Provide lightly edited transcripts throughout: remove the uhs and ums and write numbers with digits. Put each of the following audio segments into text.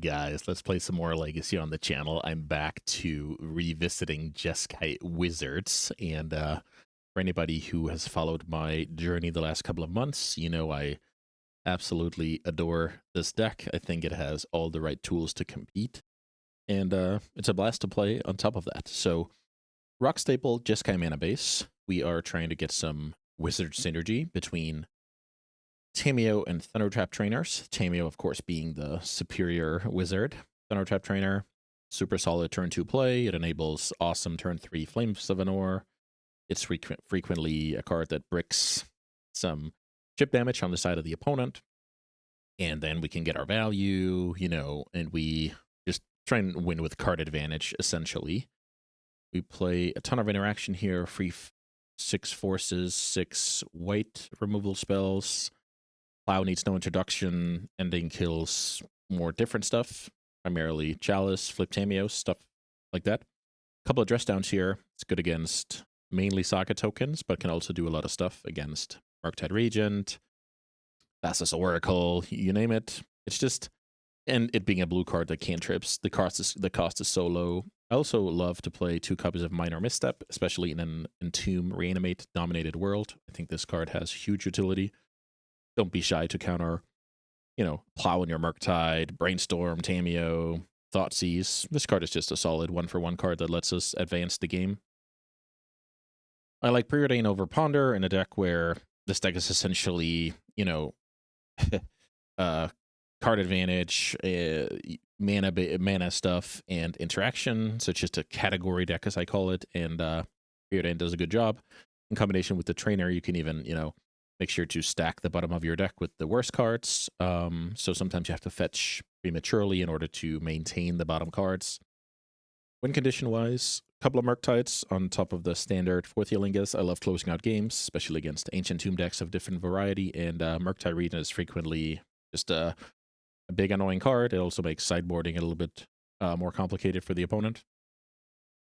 guys, let's play some more Legacy on the channel. I'm back to revisiting Jeskai Wizards, and for anybody who has followed my journey the last couple of months, you know I absolutely adore this deck. I think it has all the right tools to compete, and it's a blast to play on top of that. So, Rock Staple, Jeskai mana base. We are trying to get some Wizard synergy between Tamiyo and Thundertrap trainers. Tamiyo, of course, being the superior wizard. Thundertrap trainer, super solid turn 2 play. It enables awesome turn 3 Flames of Anor. It's frequently a card that bricks some chip damage on the side of the opponent. And then we can get our value, you know, and we just try and win with card advantage, essentially. We play a ton of interaction here. 6 forces, 6 white removal spells. Plow needs no introduction. Ending kills more different stuff, primarily Chalice, Flip Tamiyo, stuff like that. A couple of dress downs here. It's good against mainly Saga tokens, but can also do a lot of stuff against Murktide Regent, Thassa's Oracle, you name it. It's just, and it being a blue card that cantrips, the cost is so low. I also love to play 2 copies of Minor Misstep, especially in an Entomb Reanimate dominated world. I think this card has huge utility. Don't be shy to counter, you know, Plow in your Murktide, Brainstorm, Tamiyo, Thoughtseize. This card is just a solid 1-for-1 card that lets us advance the game. I like Preordain over Ponder in a deck where this deck is essentially, you know, card advantage, mana stuff, and interaction. So it's just a category deck, as I call it, and Preordain does a good job. In combination with the trainer, you can even, you know, make sure to stack the bottom of your deck with the worst cards. So sometimes you have to fetch prematurely in order to maintain the bottom cards. Win condition-wise, a couple of Murktides on top of the standard 4th Ylingas. I love closing out games, especially against Ancient Tomb decks of different variety, and Murktide Regent is frequently just a big annoying card. It also makes sideboarding a little bit more complicated for the opponent.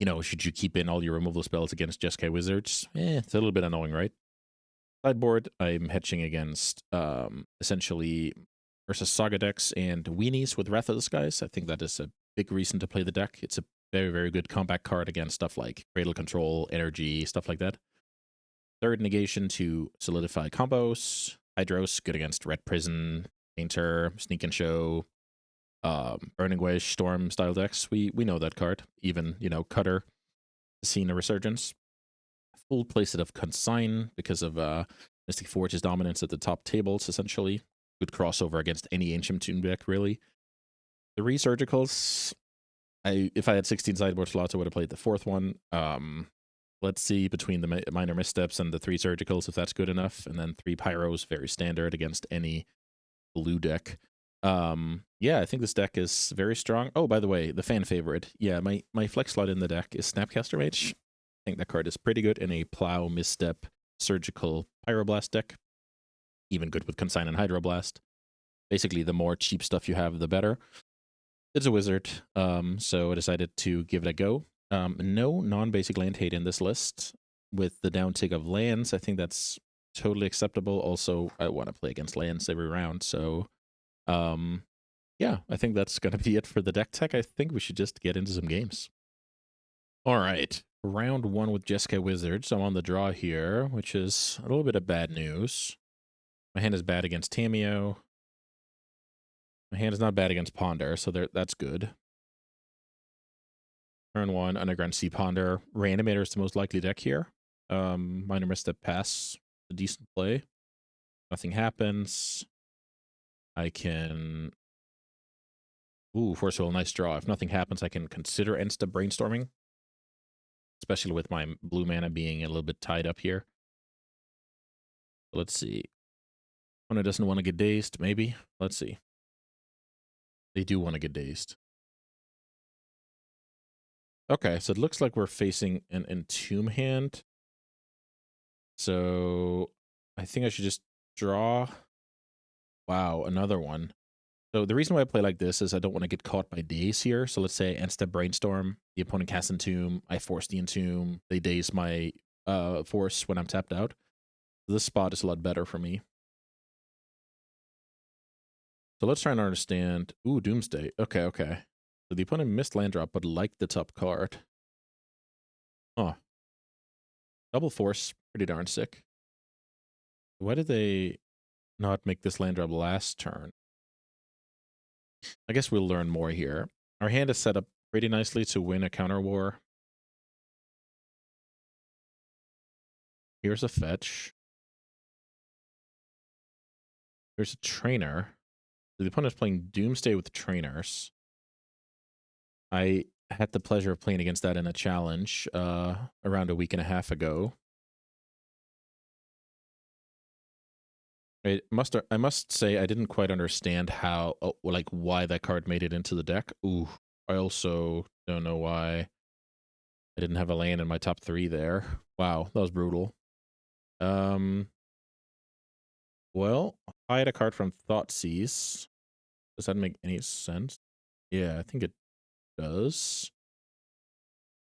You know, should you keep in all your removal spells against Jeskai Wizards? It's a little bit annoying, right? Sideboard, I'm hedging against essentially versus Saga decks and Weenies with Wrath of the Skies. I think that is a big reason to play the deck. It's a very, very good comeback card against stuff like Cradle Control, Energy, stuff like that. Third negation to solidify combos. Hydros, good against Red Prison, Painter, Sneak and Show, Burning Wish, Storm style decks. We know that card. Even, you know, Cutter, seen a resurgence. Full playset of Consign because of Mystic Forge's dominance at the top tables, essentially. Good crossover against any Ancient Tomb deck, really. 3 Surgicals. If I had 16 sideboard slots, I would have played the 4th one. Let's see between the Minor Missteps and the 3 Surgicals if that's good enough. And then 3 Pyros, very standard against any blue deck. Yeah, I think this deck is very strong. Oh, by the way, the fan favorite. Yeah, my flex slot in the deck is Snapcaster Mage. I think that card is pretty good in a Plow, Misstep, Surgical, Pyroblast deck. Even good with Consign and Hydroblast. Basically, the more cheap stuff you have, the better. It's a wizard, so I decided to give it a go. No non-basic land hate in this list. With the downtick of lands, I think that's totally acceptable. Also, I want to play against lands every round, so yeah, I think that's going to be it for the deck tech. I think we should just get into some games. All right, round 1 with Jeskai Wizards. I'm on the draw here, which is a little bit of bad news. My hand is bad against Tamiyo. My hand is not bad against Ponder, so that's good. Turn 1, Underground Sea Ponder. Reanimator is the most likely deck here. Minor Misstep pass, a decent play. Nothing happens. I can... Ooh, Force Will, nice draw. If nothing happens, I can consider Insta Brainstorming. Especially with my blue mana being a little bit tied up here. Let's see. Opponent doesn't want to get dazed, maybe. Let's see. They do want to get dazed. Okay, so it looks like we're facing an Entomb hand. So I think I should just draw. Wow, another one. So the reason why I play like this is I don't want to get caught by daze here. So let's say I end-step Brainstorm, the opponent casts Entomb, I force the Entomb, they daze my force when I'm tapped out. This spot is a lot better for me. So let's try and understand. Ooh, Doomsday. Okay, okay. So the opponent missed land drop, but liked the top card. Huh. Double force. Pretty darn sick. Why did they not make this land drop last turn? I guess we'll learn more here. Our hand is set up pretty nicely to win a counter war. Here's a fetch. Here's a trainer. The opponent's playing Doomsday with trainers. I had the pleasure of playing against that in a challenge around a week and a half ago. I must say I didn't quite understand how, why that card made it into the deck. Ooh, I also don't know why I didn't have a land in my top 3 there. Wow, that was brutal. Well, hide a card from Thoughtseize. Does that make any sense? Yeah, I think it does.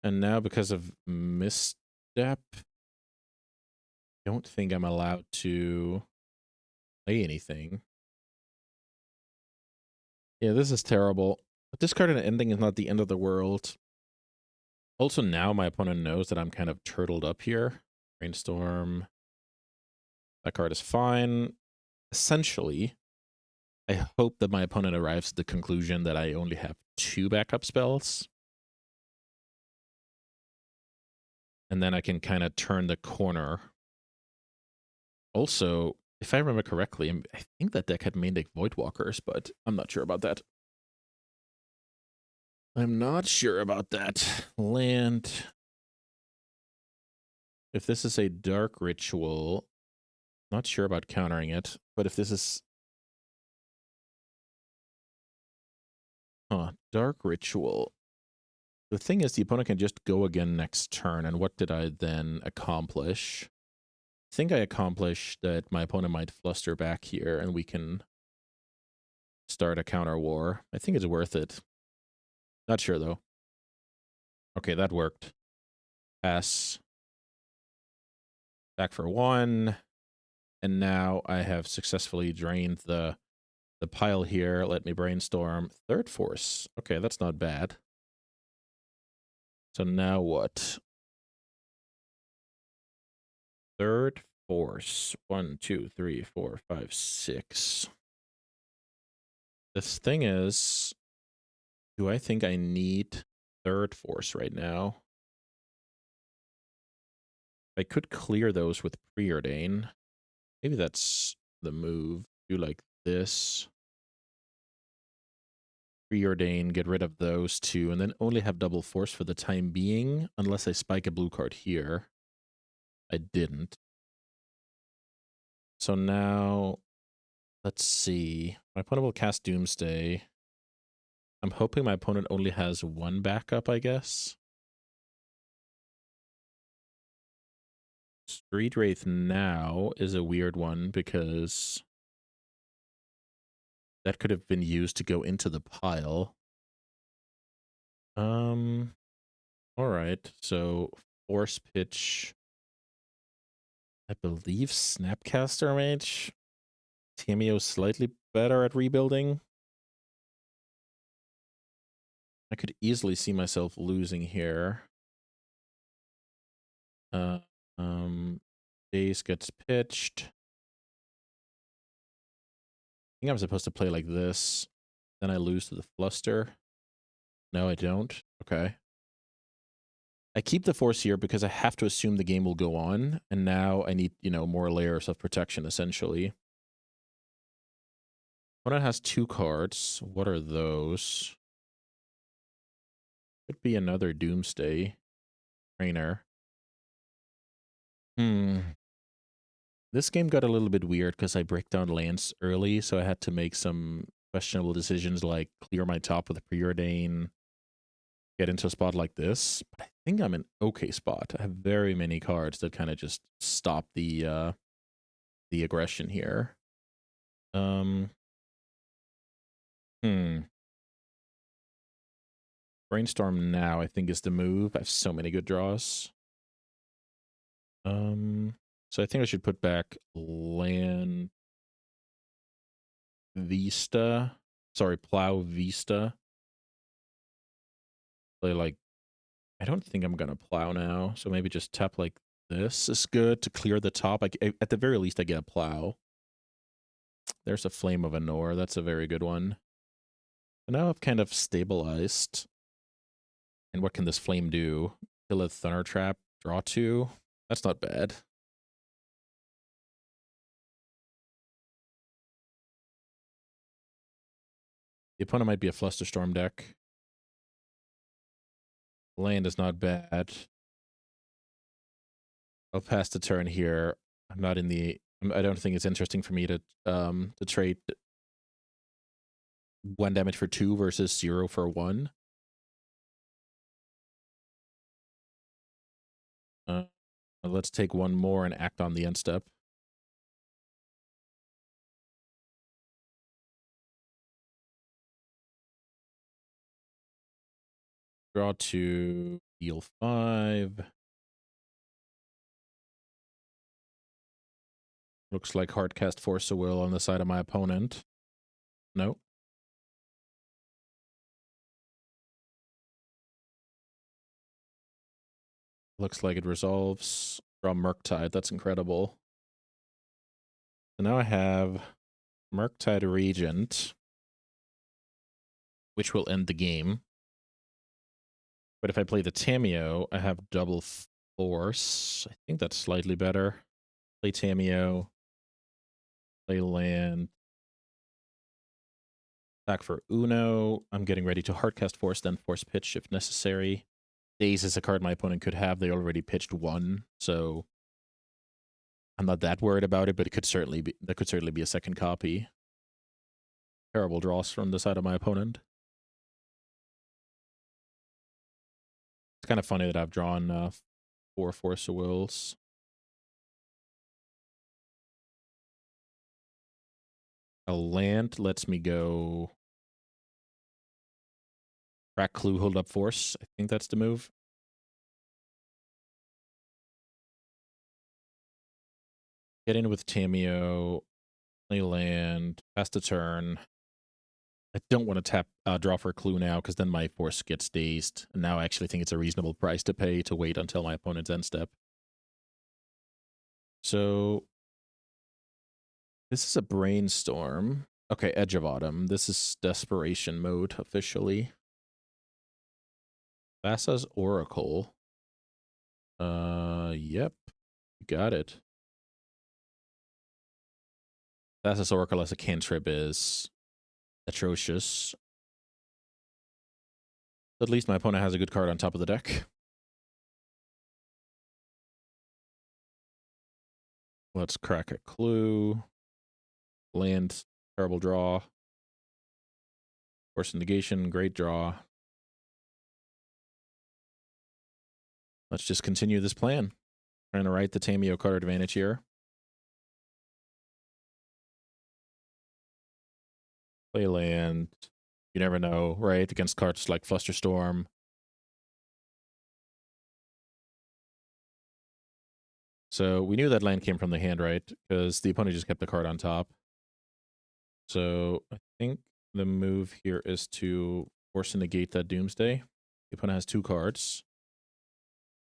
And now because of misstep, I don't think I'm allowed to play anything. Yeah, this is terrible. But discarding an ending is not the end of the world. Also, now my opponent knows that I'm kind of turtled up here. Brainstorm. That card is fine. Essentially, I hope that my opponent arrives at the conclusion that I only have 2 backup spells. And then I can kind of turn the corner. Also, if I remember correctly, I think that deck had main deck Voidwalkers, but I'm not sure about that. I'm not sure about that. Land. If this is a Dark Ritual, not sure about countering it, but if this is... Dark Ritual. The thing is, the opponent can just go again next turn, and what did I then accomplish? I think I accomplished that my opponent might fluster back here, and we can start a counter war. I think it's worth it. Not sure, though. Okay, that worked. Pass. Back for 1. And now I have successfully drained the pile here. Let me brainstorm. Third force. Okay, that's not bad. So now what? Third force. 1, 2, 3, 4, 5, 6. This thing is, do I think I need third force right now? I could clear those with Preordain. Maybe that's the move. Do like this. Preordain, get rid of those 2, and then only have double force for the time being, unless I spike a blue card here. I didn't. So now, let's see. My opponent will cast Doomsday. I'm hoping my opponent only has 1 backup, I guess. Street Wraith now is a weird one because that could have been used to go into the pile. All right. So Force Pitch. I believe Snapcaster Mage. Tamio's slightly better at rebuilding. I could easily see myself losing here. Base gets pitched. I think I'm supposed to play like this. Then I lose to the Fluster. No, I don't. Okay. I keep the force here because I have to assume the game will go on. And now I need, more layers of protection, essentially. Opponent has 2 cards. What are those? Could be another Doomsday trainer. This game got a little bit weird because I break down lands early, so I had to make some questionable decisions like clear my top with a Preordain, get into a spot like this. But I think I'm in okay spot. I have very many cards that kind of just stop the aggression here. Brainstorm now, I think, is the move. I have so many good draws. So I think I should put back land. Vista. Sorry, Plow Vista. Play like, I don't think I'm gonna plow now, so maybe just tap like this is good to clear the top. At the very least, I get a plow. There's a Flame of Anor. That's a very good one. So now I've kind of stabilized. And what can this flame do? Kill a Thunder Trap, draw 2. That's not bad. The opponent might be a Flusterstorm deck. Land is not bad. I'll pass the turn here. I'm not in the. I don't think it's interesting for me to trade 1 damage for 2 versus 0 for 1. Let's take 1 more and act on the end step. Draw 2, deal 5. Looks like Hardcast Force of Will on the side of my opponent. No. Looks like it resolves. Draw Murktide. That's incredible. So now I have Murktide Regent, which will end the game. But if I play the Tamiyo, I have double force. I think that's slightly better. Play Tamiyo. Play land. Attack for Uno. I'm getting ready to Hardcast Force, then Force Pitch if necessary. Daze is a card my opponent could have. They already pitched 1, so I'm not that worried about it, but it could certainly be, that could certainly be a second copy. Terrible draws from the side of my opponent. It's kind of funny that I've drawn 4 Force of Wills. A land lets me go Crack Clue, Hold Up Force. I think that's the move. Get in with Tamiyo, play land, pass the turn. I don't want to draw for a clue now, because then my force gets dazed. And now I actually think it's a reasonable price to pay to wait until my opponent's end step. So this is a brainstorm. Okay, Edge of Autumn. This is desperation mode officially. Thassa's Oracle. Yep. Got it. Thassa's Oracle as a cantrip is atrocious. At least my opponent has a good card on top of the deck. Let's crack a clue. Land, terrible draw. Force negation, great draw. Let's just continue this plan. Trying to write the Tamiyo card advantage here. Play land. You never know, right? Against cards like Flusterstorm. So we knew that land came from the hand, right? Because the opponent just kept the card on top. So I think the move here is to force and negate that Doomsday. The opponent has 2 cards.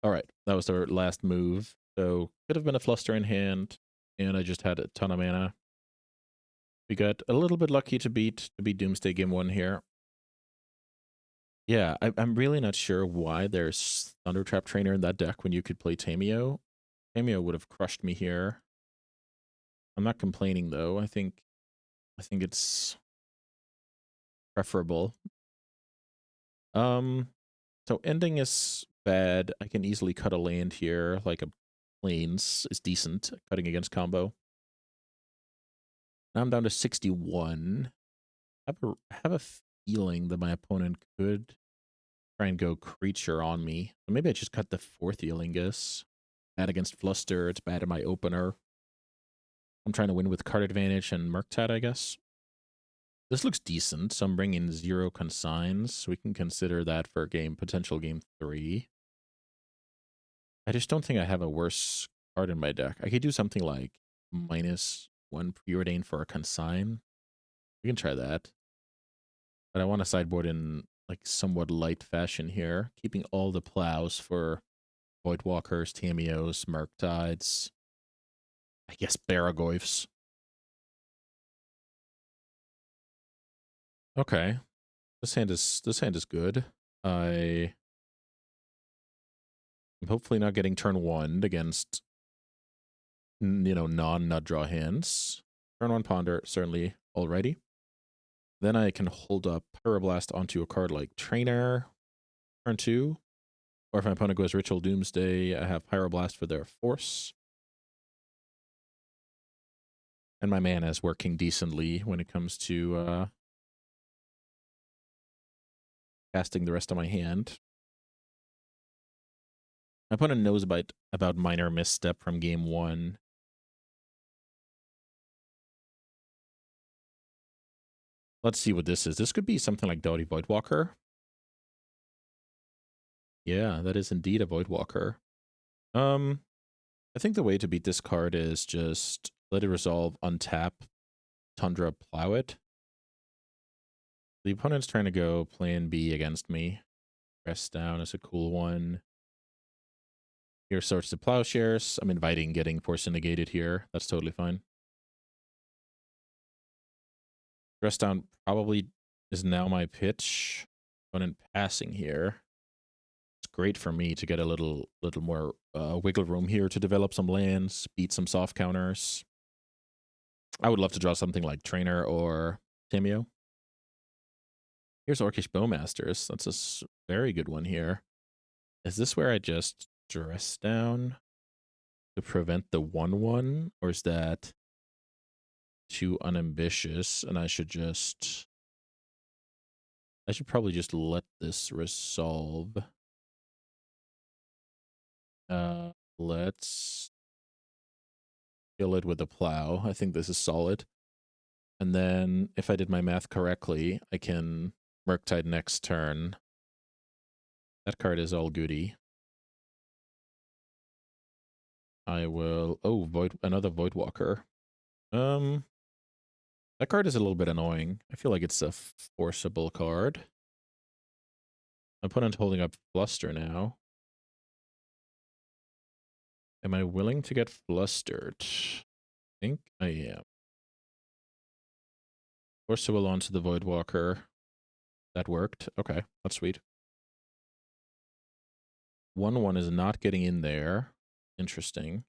All right, that was their last move. So could have been a Fluster in hand, and I just had a ton of mana. We got a little bit lucky to beat Doomsday game 1 here. Yeah, I'm really not sure why there's Thundertrap Trainer in that deck when you could play Tamiyo. Tamiyo would have crushed me here. I'm not complaining though. I think it's preferable. So ending is bad. I can easily cut a land here, like a Plains is decent, cutting against combo. Now I'm down to 61. I have a feeling that my opponent could try and go creature on me. So maybe I just cut the 4th Eolingus. Bad against Fluster. It's bad in my opener. I'm trying to win with card advantage and Murktide, I guess. This looks decent, so I'm bringing 0 consigns. So we can consider that for potential game 3. I just don't think I have a worse card in my deck. I could do something like -1 Preordain for a consign. We can try that. But I want to sideboard in like somewhat light fashion here, keeping all the plows for Voidwalkers, Tamios, Murktides, I guess Baragoyfs. Okay. This hand is good. I'm hopefully not getting turn 1 against non-nut draw hands. Turn 1 Ponder, certainly already. Then I can hold up Pyroblast onto a card like Trainer, turn 2. Or if my opponent goes Ritual Doomsday, I have Pyroblast for their Force. And my mana is working decently when it comes to casting the rest of my hand. My opponent knows about minor misstep from game 1. Let's see what this is. This could be something like Doughty Voidwalker. Yeah, that is indeed a Voidwalker. I think the way to beat this card is just let it resolve, untap, Tundra, plow it. The opponent's trying to go plan B against me. Press down is a cool one. Here sorts to Plowshares. I'm inviting getting Force negated here. That's totally fine. Press down probably is now my pitch. Opponent passing here. It's great for me to get a little more wiggle room here to develop some lands, beat some soft counters. I would love to draw something like Trainer or Tamio. Here's Orcish Bowmasters. That's a very good one here. Is this where I just dress down to prevent the 1/1? Or is that too unambitious and I should probably just let this resolve. Let's kill it with a plow. I think this is solid. And then if I did my math correctly, I can Murktide next turn. That card is all goody. I will another Voidwalker. That card is a little bit annoying. I feel like it's a forcible card. Opponent holding up Fluster now. Am I willing to get flustered? I think I am. Force will onto the Voidwalker. That worked. Okay, that's sweet. 1/1 is not getting in there. Interesting.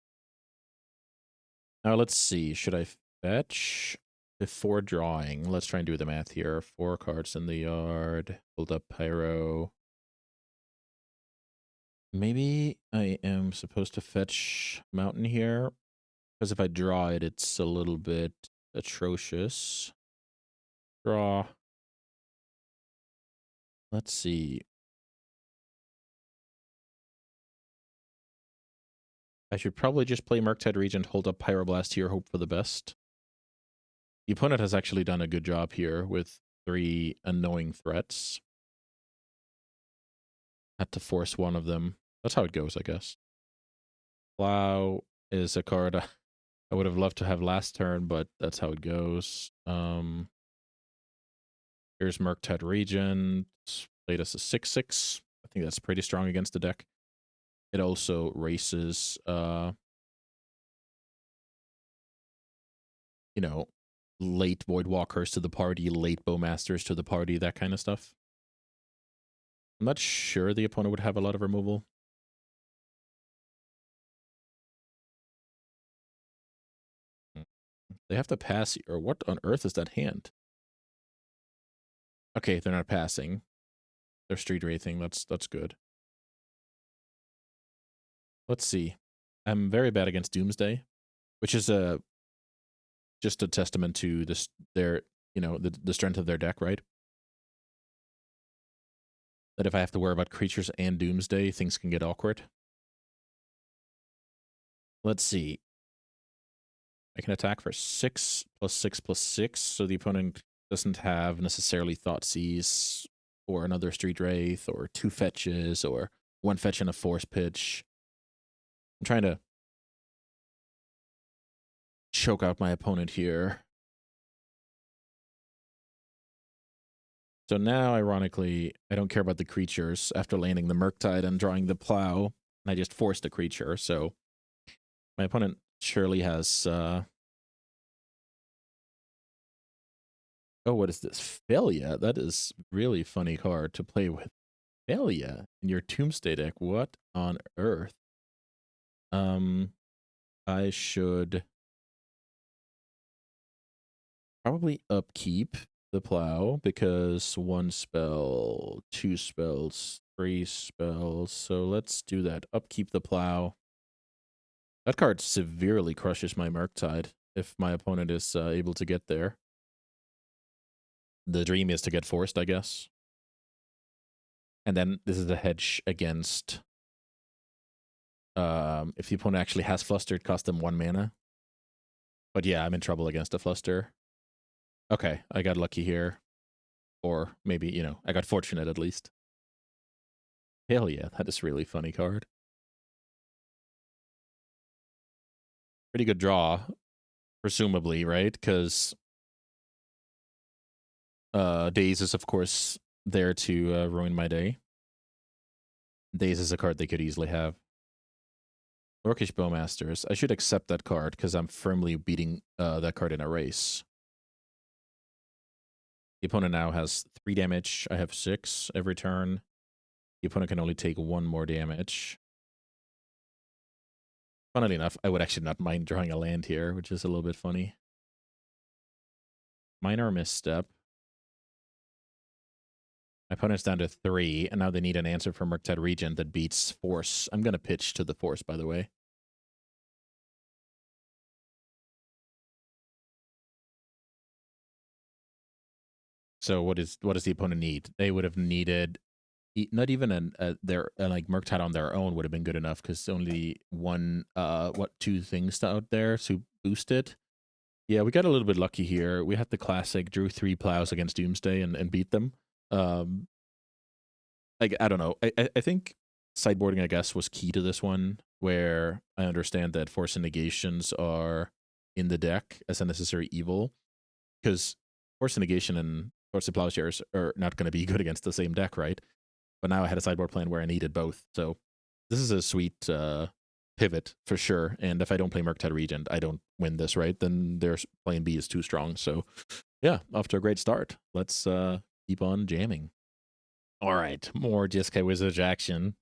Now let's see. Should I fetch before drawing? Let's try and do the math here. 4 cards in the yard. Hold up Pyro. Maybe I am supposed to fetch Mountain here. Because if I draw it, it's a little bit atrocious. Draw. Let's see. I should probably just play Murktide Regent, hold up Pyroblast here, hope for the best. The opponent has actually done a good job here with 3 annoying threats. Had to force one of them. That's how it goes, I guess. Plow is a card I would have loved to have last turn, but that's how it goes. Here's Murktide Regent. Played us a 6/6. I think that's pretty strong against the deck. It also races, late Voidwalkers to the party, late Bowmasters to the party, that kind of stuff. I'm not sure the opponent would have a lot of removal. They have to pass, or what on earth is that hand? Okay, they're not passing. They're street wraithing. That's good. Let's see. I'm very bad against Doomsday, which is just a testament to the strength of their deck, right? That if I have to worry about creatures and Doomsday, things can get awkward. Let's see. I can attack for 6+6+6, so the opponent doesn't have necessarily Thoughtseize or another Street Wraith or 2 fetches or 1 fetch and a Force Pitch. I'm trying to choke out my opponent here. So now, ironically, I don't care about the creatures after landing the Murktide and drawing the Plow. I just forced a creature, so my opponent surely has... oh, what is this? Failure. That is really funny card to play with. Failure in your Doomsday deck. What on earth? I should probably upkeep the Plow because 1 spell, 2 spells, 3 spells. So let's do that. Upkeep the Plow. That card severely crushes my Murktide if my opponent is able to get there. The dream is to get forced, I guess. And then this is a hedge against if the opponent actually has Flustered, cost them 1 mana. But yeah, I'm in trouble against a Fluster. Okay, I got lucky here. Or maybe, you know, I got fortunate at least. Hell yeah, that is a really funny card. Pretty good draw, presumably, right? Because Daze is, of course, there to ruin my day. Daze is a card they could easily have. Orcish Bowmasters. I should accept that card because I'm firmly beating that card in a race. The opponent now has 3 damage. I have 6 every turn. The opponent can only take 1 more damage. Funnily enough, I would actually not mind drawing a land here, which is a little bit funny. Minor misstep. My opponent's down to 3, and now they need an answer from Murktide Regent that beats Force. I'm going to pitch to the Force, by the way. So what does the opponent need? They would have needed not even their like Murktide on their own would have been good enough because only 2 things out there to boost it. Yeah, we got a little bit lucky here. We had the classic, drew 3 plows against Doomsday and beat them. I don't know. I think sideboarding, I guess, was key to this one, where I understand that force and negations are in the deck as a necessary evil, because force and negation and force and plowshares are not going to be good against the same deck, right? But now I had a sideboard plan where I needed both, so this is a sweet pivot for sure. And if I don't play Murktide Regent, I don't win this, right? Then their plan B is too strong. So yeah, off to a great start. Let's keep on jamming. All right, more Jeskai Wizard's action.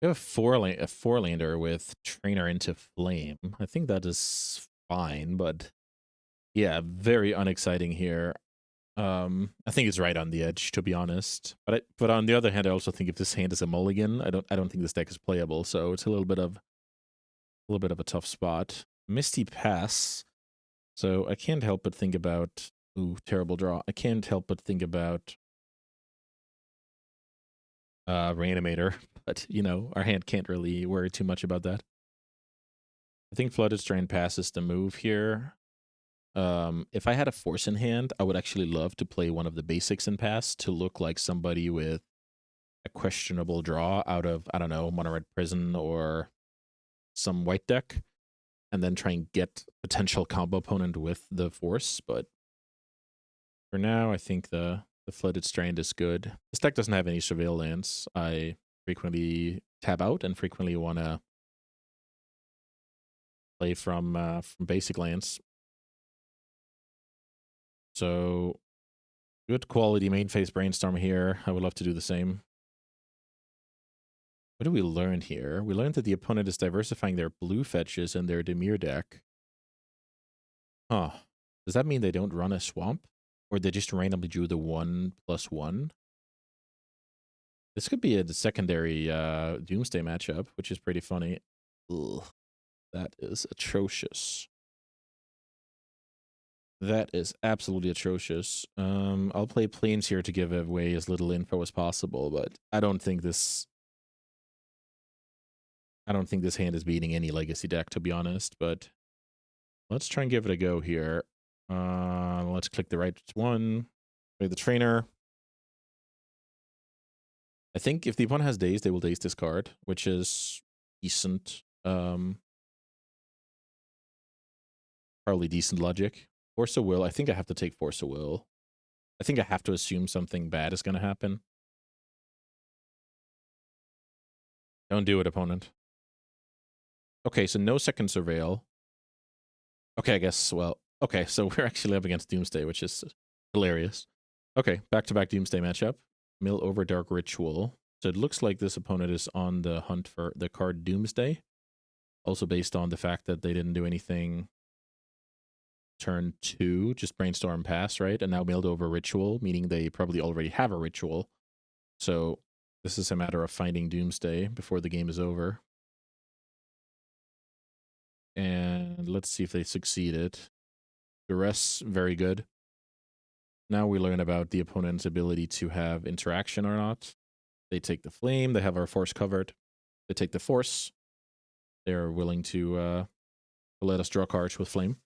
We have a 4-lander with Trainer into Flame. I think that is fine, but yeah, very unexciting here. I think it's right on the edge, to be honest. But on the other hand, I also think if this hand is a mulligan, I don't think this deck is playable. So it's a little bit of a tough spot. Misty Pass. So I can't help but think about terrible draw. I can't help but think about Reanimator, but you know, our hand can't really worry too much about that. I think Flooded Strain passes the move here. If I had a Force in hand, I would actually love to play one of the basics in pass to look like somebody with a questionable draw out of, I don't know, Mono Red Prison or some white deck, and then try and get potential combo opponent with the Force. But for now, I think the Flooded Strand is good. This deck doesn't have any Surveil lands. I frequently tab out and frequently want to play from basic lands. So good quality main phase Brainstorm here. I would love to do the same. What do we learn here? We learned that the opponent is diversifying their blue fetches in their Dimir deck. Huh. Does that mean they don't run a swamp? Or they just randomly drew the 1/1? This could be a secondary Doomsday matchup, which is pretty funny. Ugh, that is atrocious. That is absolutely atrocious. I'll play Plains here to give away as little info as possible, but I don't think this hand is beating any legacy deck, to be honest, but let's try and give it a go here. Let's click the right one. Play the trainer. I think if the opponent has Daze, they will Daze this card, which is decent. Probably decent logic. Force of Will. I think I have to take Force of Will. I think I have to assume something bad is going to happen. Don't do it, opponent. Okay, so no second surveil. Okay, I guess, well, okay, so we're actually up against Doomsday, which is hilarious. Okay, back-to-back Doomsday matchup. Mill over Dark Ritual. So it looks like this opponent is on the hunt for the card Doomsday. Also based on the fact that they didn't do anything turn 2, just Brainstorm pass, right? And now milled over Ritual, meaning they probably already have a Ritual. So this is a matter of finding Doomsday before the game is over. And let's see if they succeeded. Duress, very good. Now we learn about the opponent's ability to have interaction or not. They take the flame, they have our force covered. They take the force. They're willing to let us draw cards with flame.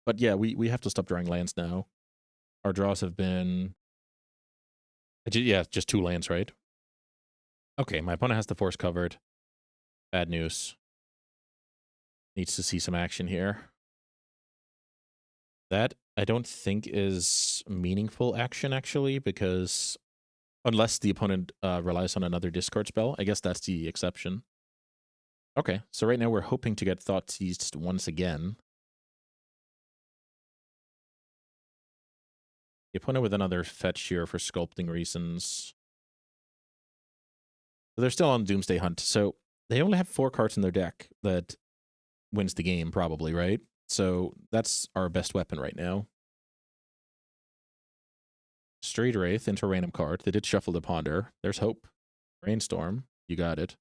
But yeah, we have to stop drawing lands now. Our draws have been... Yeah, just 2 lands, right? Okay, my opponent has the force covered. Bad news. Needs to see some action here. That, I don't think, is meaningful action, actually, because unless the opponent relies on another discard spell, I guess that's the exception. Okay, so right now we're hoping to get Thought Seized once again. The opponent with another fetch here for sculpting reasons. So they're still on Doomsday Hunt, so they only have 4 cards in their deck that wins the game, probably, right? So that's our best weapon right now. Straight Wraith into a random card. They did shuffle the Ponder. There's hope. Brainstorm. You got it.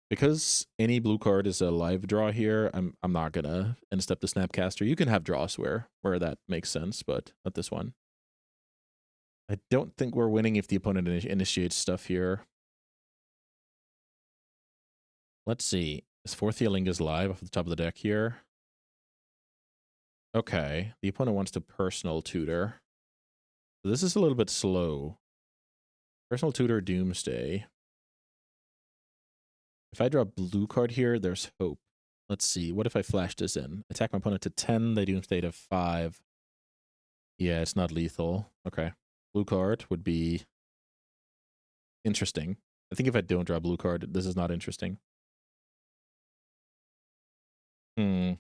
Because any blue card is a live draw here, I'm not gonna instep the Snapcaster. You can have draws where that makes sense, but not this one. I don't think we're winning if the opponent initiates stuff here. Let's see. This Fourth Healing is live off the top of the deck here. Okay. The opponent wants to personal tutor. So this is a little bit slow. Personal tutor Doomsday. If I draw a blue card here, there's hope. Let's see. What if I flash this in? Attack my opponent to 10. They Doomsday to 5. Yeah, it's not lethal. Okay. Blue card would be interesting. I think if I don't draw a blue card, this is not interesting. I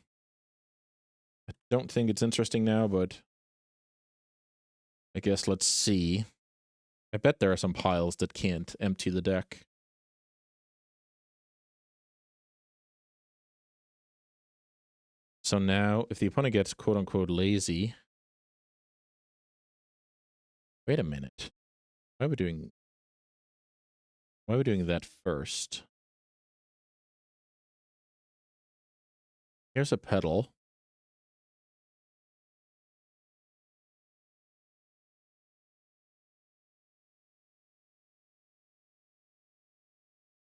don't think it's interesting now, but I guess let's see. I bet there are some piles that can't empty the deck. So now, if the opponent gets quote-unquote lazy... Wait a minute. Why are we doing that first? Here's a pedal.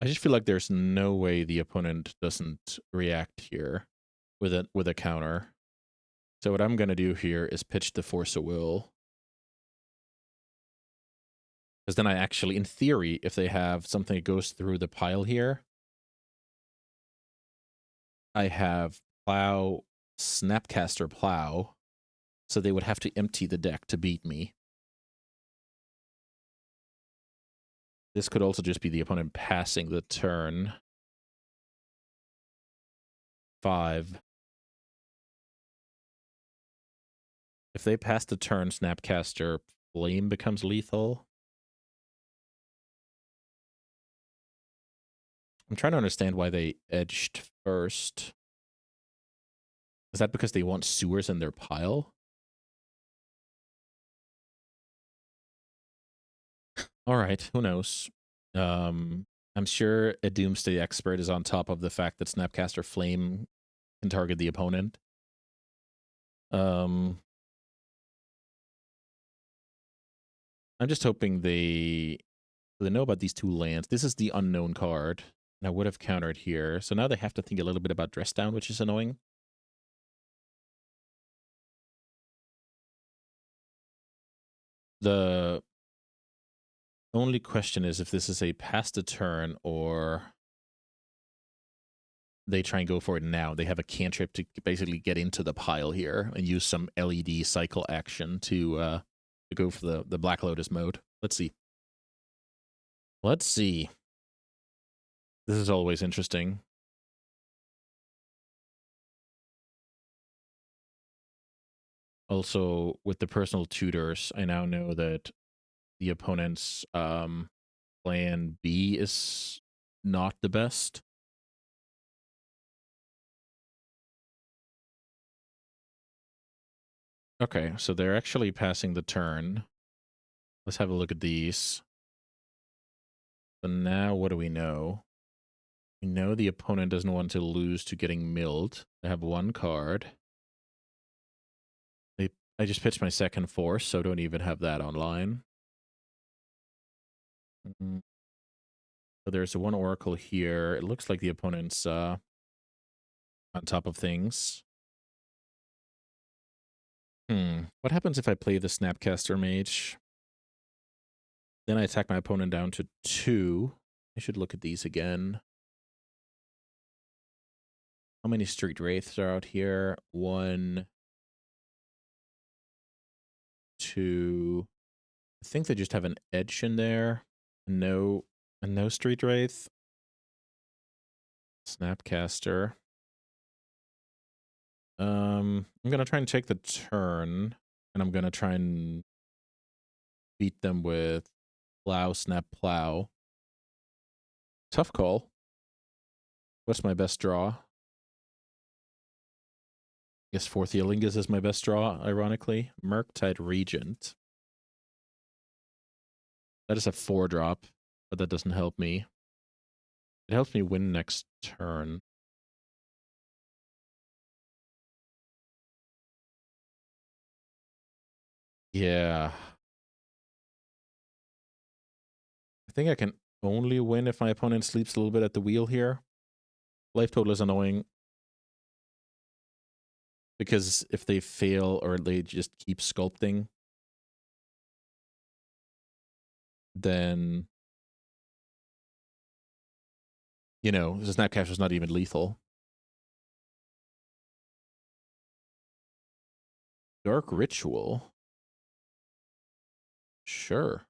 I just feel like there's no way the opponent doesn't react here with a counter. So what I'm going to do here is pitch the Force of Will. Because then I actually, in theory, if they have something that goes through the pile here, I have Plow, Snapcaster Plow, so they would have to empty the deck to beat me. This could also just be the opponent passing the turn. 5. If they pass the turn, Snapcaster Flame becomes lethal. I'm trying to understand why they edged first. Is that because they want sewers in their pile? All right, who knows? I'm sure a Doomsday expert is on top of the fact that Snapcaster Flame can target the opponent. I'm just hoping they know about these 2 lands. This is the unknown card, and I would have countered here. So now they have to think a little bit about Dress Down, which is annoying. The only question is if this is a pass the turn or they try and go for it now. They have a cantrip to basically get into the pile here and use some LED cycle action to go for the Black Lotus mode. Let's see. Let's see. This is always interesting. Also, with the personal tutors, I now know that the opponent's plan B is not the best. Okay, so they're actually passing the turn. Let's have a look at these. So now what do we know? We know the opponent doesn't want to lose to getting milled. They have one card. I just pitched my second force, so don't even have that online. So there's one oracle here. It looks like the opponent's on top of things. What happens if I play the Snapcaster Mage? Then I attack my opponent down to 2. I should look at these again. How many Street Wraiths are out here? 1, 2. I think they just have an edge in there. No Street Wraith. Snapcaster. I'm gonna try and take the turn, and I'm gonna try and beat them with Plow, Snap, Plow. Tough call. What's my best draw? I guess Fourth Eolingus is my best draw, ironically. Murktide Regent. That is a 4-drop, but that doesn't help me. It helps me win next turn. Yeah. I think I can only win if my opponent sleeps a little bit at the wheel here. Life total is annoying. Because if they fail or they just keep sculpting, then, you know, the Snapcaster is not even lethal. Dark Ritual? Sure.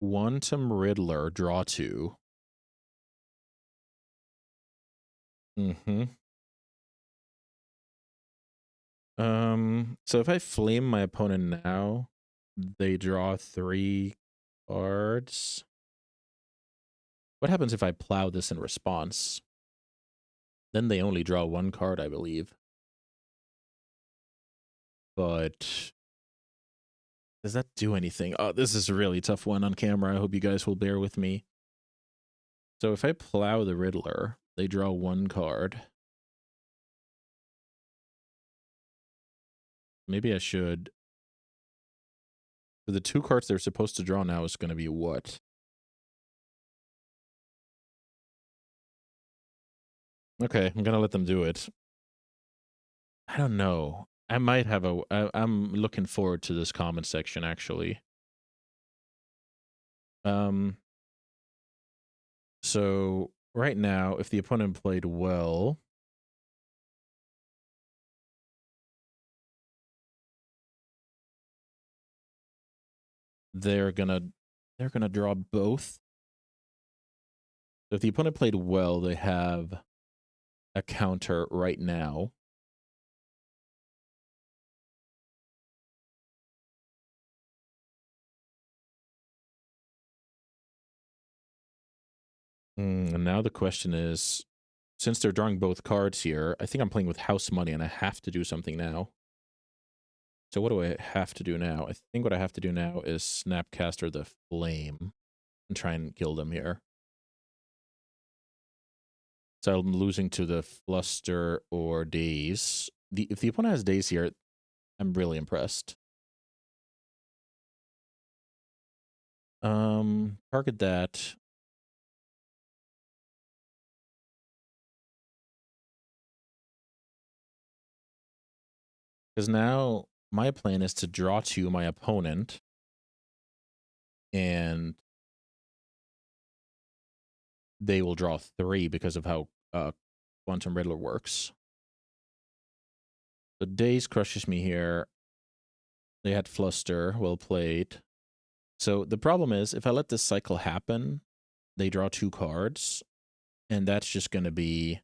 Quantum Riddler, draw 2. So if I flame my opponent now, they draw 3 cards. What happens if I plow this in response? Then they only draw 1 card, I believe. But does that do anything? Oh, this is a really tough one on camera. I hope you guys will bear with me. So if I plow the Riddler, they draw 1 card. Maybe I should. So the 2 cards they're supposed to draw now is going to be what? Okay, I'm going to let them do it. I don't know. I might have I'm looking forward to this comment section, actually. So right now, if the opponent played well, they're gonna draw both. So if the opponent played well, they have a counter right now. And now the question is, since they're drawing both cards here, I think I'm playing with house money and I have to do something now. So what do I have to do now? I think what I have to do now is Snapcaster the Flame and try and kill them here. So I'm losing to the Fluster or Daze. If the opponent has Daze here, I'm really impressed. Target that. Because now my plan is to draw 2 my opponent, and they will draw 3 because of how Quantum Riddler works. The Daze crushes me here. They had Fluster, well played. So the problem is, if I let this cycle happen, they draw 2 cards, and that's just going to be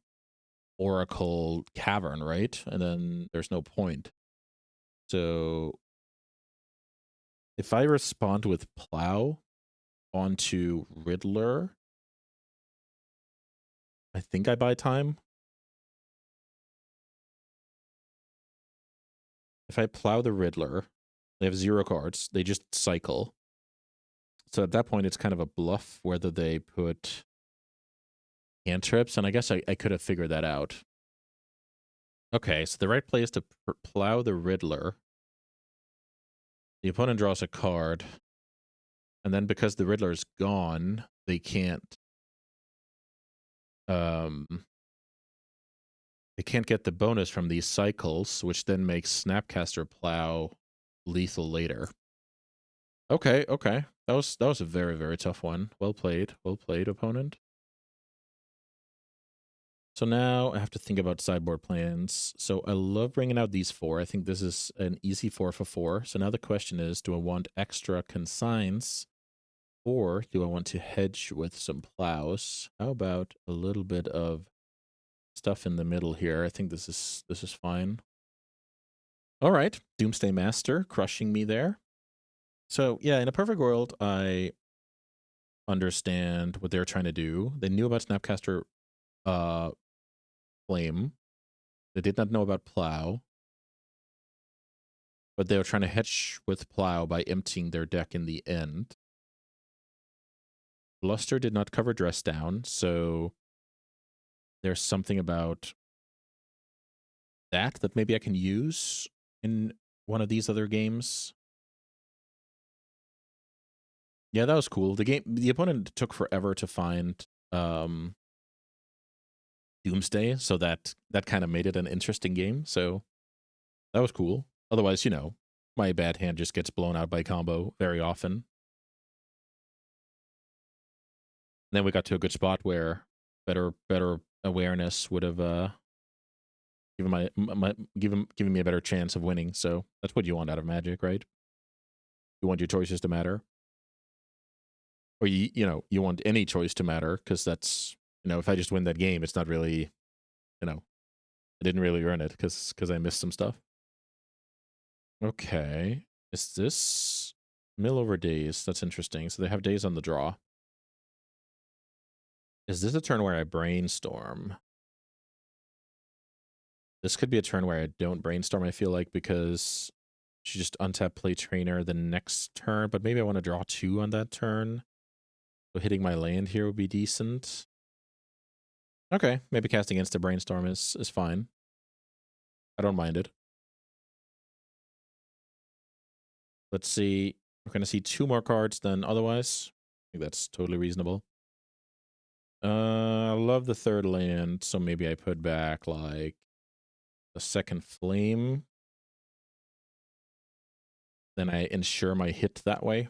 Oracle Cavern, right? And then there's no point. So if I respond with Plow onto Riddler, I think I buy time. If I Plow the Riddler, they have 0 cards. They just cycle. So at that point, it's kind of a bluff whether they put cantrips, and I guess I could have figured that out. Okay, so the right play is to Plow the Riddler. The opponent draws a card, and then because the Riddler's gone, they can't get the bonus from these cycles, which then makes Snapcaster Plow lethal later. Okay, okay. That was a very, very tough one. Well played, opponent. So now I have to think about sideboard plans. So I love bringing out these 4. I think this is an easy 4 for 4. So now the question is, do I want extra consigns, or do I want to hedge with some plows? How about a little bit of stuff in the middle here? I think this is fine. All right, Doomsday Master crushing me there. So yeah, in a perfect world, I understand what they're trying to do. They knew about Snapcaster Flame. They did not know about Plow, but they were trying to hedge with Plow by emptying their deck in the end. Bluster did not cover Dress Down, so there's something about that maybe I can use in one of these other games. Yeah, that was cool. The opponent took forever to find Doomsday, so that kind of made it an interesting game. So that was cool. Otherwise, you know, my bad hand just gets blown out by combo very often. And then we got to a good spot where better awareness would have given me a better chance of winning. So that's what you want out of Magic, right? You want your choices to matter, or you want any choice to matter, because that's, if I just win that game, it's not really, I didn't really earn it because I missed some stuff. Okay, is this mill over days? That's interesting. So they have days on the draw. Is this a turn where I brainstorm? This could be a turn where I don't brainstorm, I feel like, because she just untap play trainer the next turn, but maybe I want to draw 2 on that turn. So hitting my land here would be decent. Okay, maybe casting against a brainstorm is fine. I don't mind it. Let's see. We're going to see 2 more cards than otherwise. I think that's totally reasonable. I love the 3rd land, so maybe I put back, like, the 2nd flame. Then I ensure my hit that way.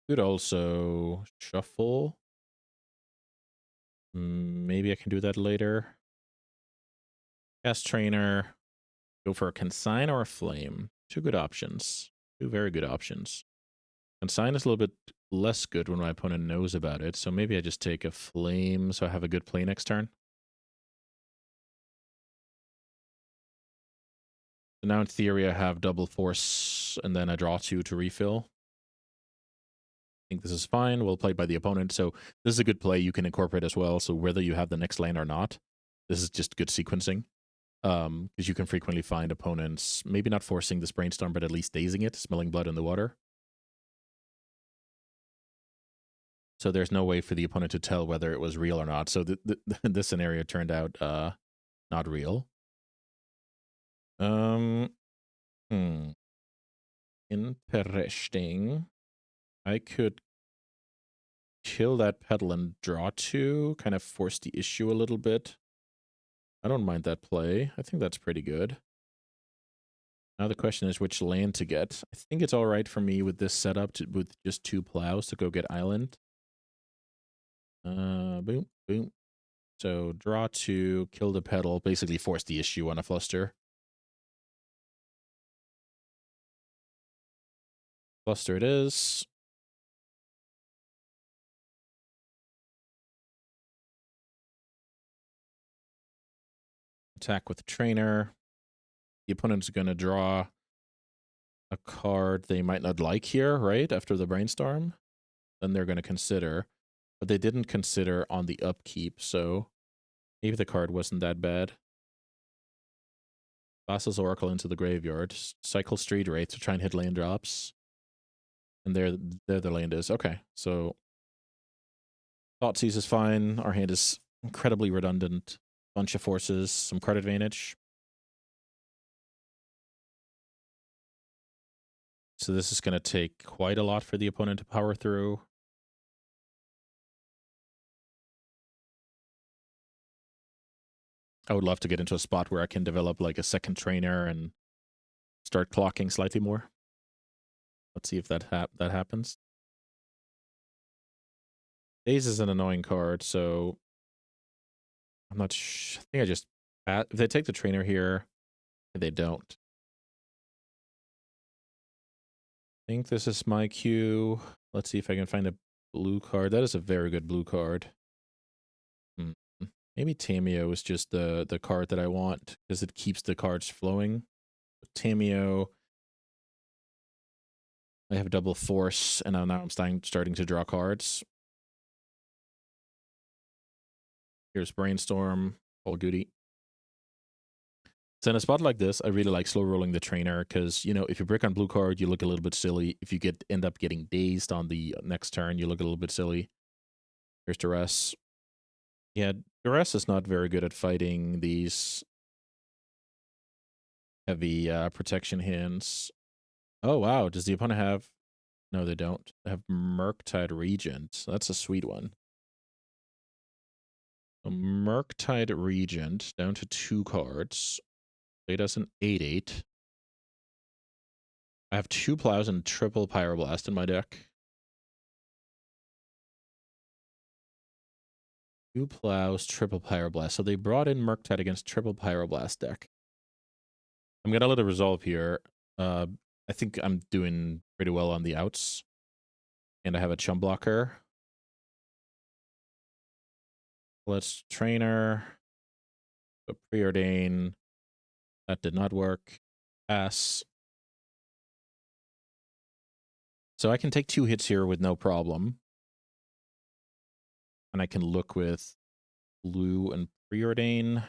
Could also shuffle. Maybe I can do that later. Cast trainer. Go for a consign or a flame. 2 good options. 2 very good options. Consign is a little bit less good when my opponent knows about it, so maybe I just take a flame so I have a good play next turn. So now in theory I have double force, and then I draw 2 to refill. I think this is fine. Well played by the opponent. So this is a good play you can incorporate as well. So whether you have the next land or not, this is just good sequencing. Because you can frequently find opponents maybe not forcing this brainstorm, but at least dazing it, smelling blood in the water. So there's no way for the opponent to tell whether it was real or not. So this scenario turned out not real. Interesting. I could kill that pedal and draw 2, kind of force the issue a little bit. I don't mind that play. I think that's pretty good. Now the question is which land to get. I think it's all right for me with this setup with just 2 plows to go get island. Boom, boom. So draw 2, kill the pedal, basically force the issue on a fluster. Fluster it is. Attack with trainer. The opponent's going to draw a card they might not like here, right? After the brainstorm. Then they're going to consider. But they didn't consider on the upkeep, so maybe the card wasn't that bad. Vassals Oracle into the graveyard. Cycle Street Wraith to try and hit land drops. And there the land is. Okay, so Thoughtseize is fine. Our hand is incredibly redundant. Bunch of forces, some card advantage. So this is going to take quite a lot for the opponent to power through. I would love to get into a spot where I can develop like a second trainer and start clocking slightly more. Let's see if that happens. Daze is an annoying card, so I'm not I think I just... If they take the trainer here, they don't. I think this is my cue. Let's see if I can find a blue card. That is a very good blue card. Maybe Tamiyo is just the card that I want because it keeps the cards flowing. Tamiyo. I have double force, and now I'm starting to draw cards. Here's Brainstorm. All goody. So in a spot like this, I really like slow rolling the trainer because, you know, if you break on blue card, you look a little bit silly. If you end up getting dazed on the next turn, you look a little bit silly. Here's Duress. Yeah, Duress is not very good at fighting these heavy protection hands. Oh, wow. Does the opponent have... No, they don't. They have Murktide Regent. That's a sweet one. So Murktide Regent down to 2 cards. Played us an 8/8. I have 2 plows and triple Pyroblast in my deck. 2 plows, triple Pyroblast. So they brought in Murktide against triple Pyroblast deck. I'm gonna let it resolve here. I think I'm doing pretty well on the outs. And I have a chum blocker. Let's trainer. So preordain. That did not work. Pass. So I can take 2 hits here with no problem. And I can look with blue and preordain.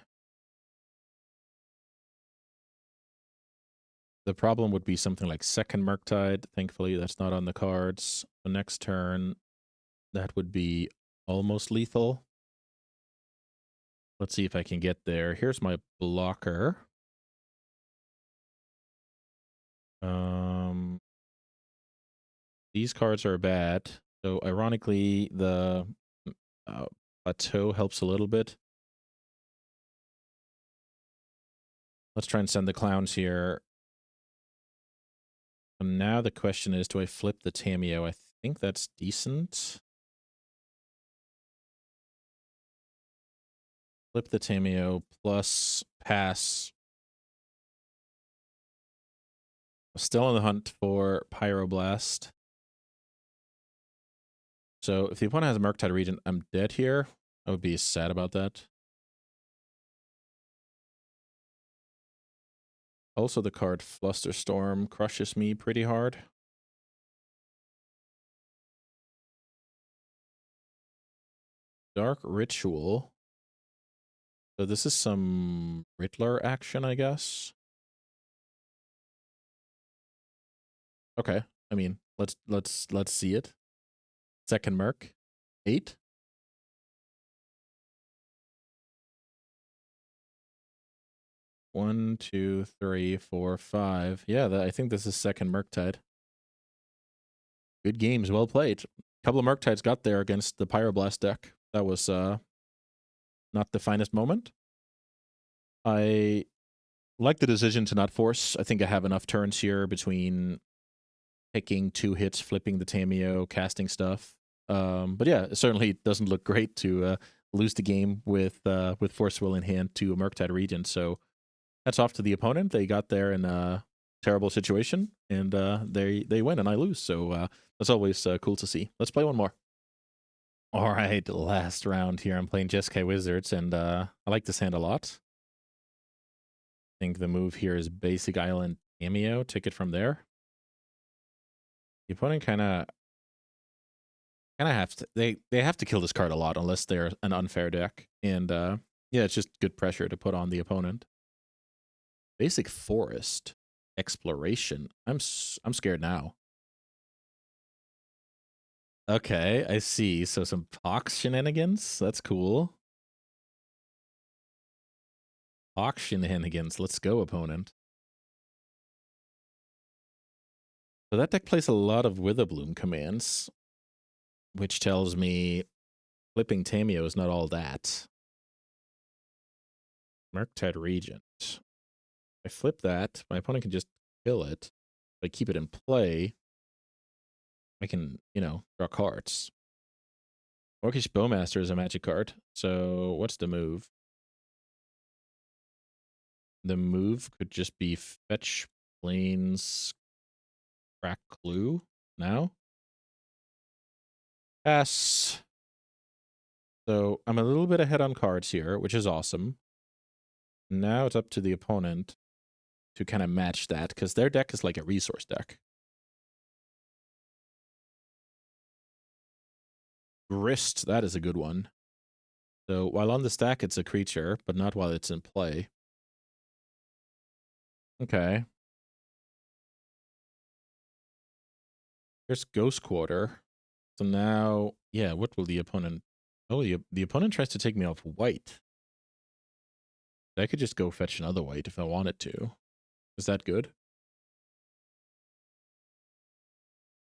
The problem would be something like second Murktide. Thankfully, that's not on the cards. The next turn, that would be almost lethal. Let's see if I can get there. Here's my blocker. These cards are bad. So ironically, the plateau helps a little bit. Let's try and send the clowns here. And now the question is, do I flip the Tamiyo? I think that's decent. Flip the Tamiyo plus pass. Still on the hunt for Pyroblast. So if the opponent has a Murktide Regent, I'm dead here. I would be sad about that. Also, the card Flusterstorm crushes me pretty hard. Dark Ritual. So this is some Riddler action, I guess. Okay. I mean, let's see it. Second Merc. 8. One, 2, 3, 4, 5. Yeah, I think this is second Murktide. Good games, well played. A couple of Murktides got there against the Pyroblast deck. That was not the finest moment. I Like the decision to not force. I think I have enough turns here between taking 2 hits, flipping the Tamiyo, casting stuff. But yeah, it certainly doesn't look great to lose the game with Force Will in hand to a Murktide Regent. So that's off to the opponent. They got there in a terrible situation, and they win, and I lose. So that's always cool to see. Let's play one more. All right, last round here. I'm playing Jeskai Wizards, and I like this hand a lot. I think the move here is basic Island Tamiyo. Take it from there. The opponent kind of have to they have to kill this card a lot unless they're an unfair deck, and yeah, it's just good pressure to put on the opponent. Basic Forest Exploration. I'm scared now. Okay, I see. So some Pox shenanigans. That's cool. Pox shenanigans. Let's go, opponent. So that deck plays a lot of Witherbloom commands, which tells me flipping Tamiyo is not all that. Murktide Regent. If I flip that, my opponent can just kill it. If I keep it in play, I can, you know, draw cards. Orcish Bowmaster is a magic card. So what's the move? The move could just be fetch Plains Crack Clue now. Pass. So I'm a little bit ahead on cards here, which is awesome. Now it's up to the opponent to kind of match that, because their deck is like a resource deck. Grist, that is a good one. So while on the stack, it's a creature, but not while it's in play. Okay. Here's Ghost Quarter. So now, yeah, what will the opponent... Oh, the opponent tries to take me off white. I could just go fetch another white if I wanted to. Is that good?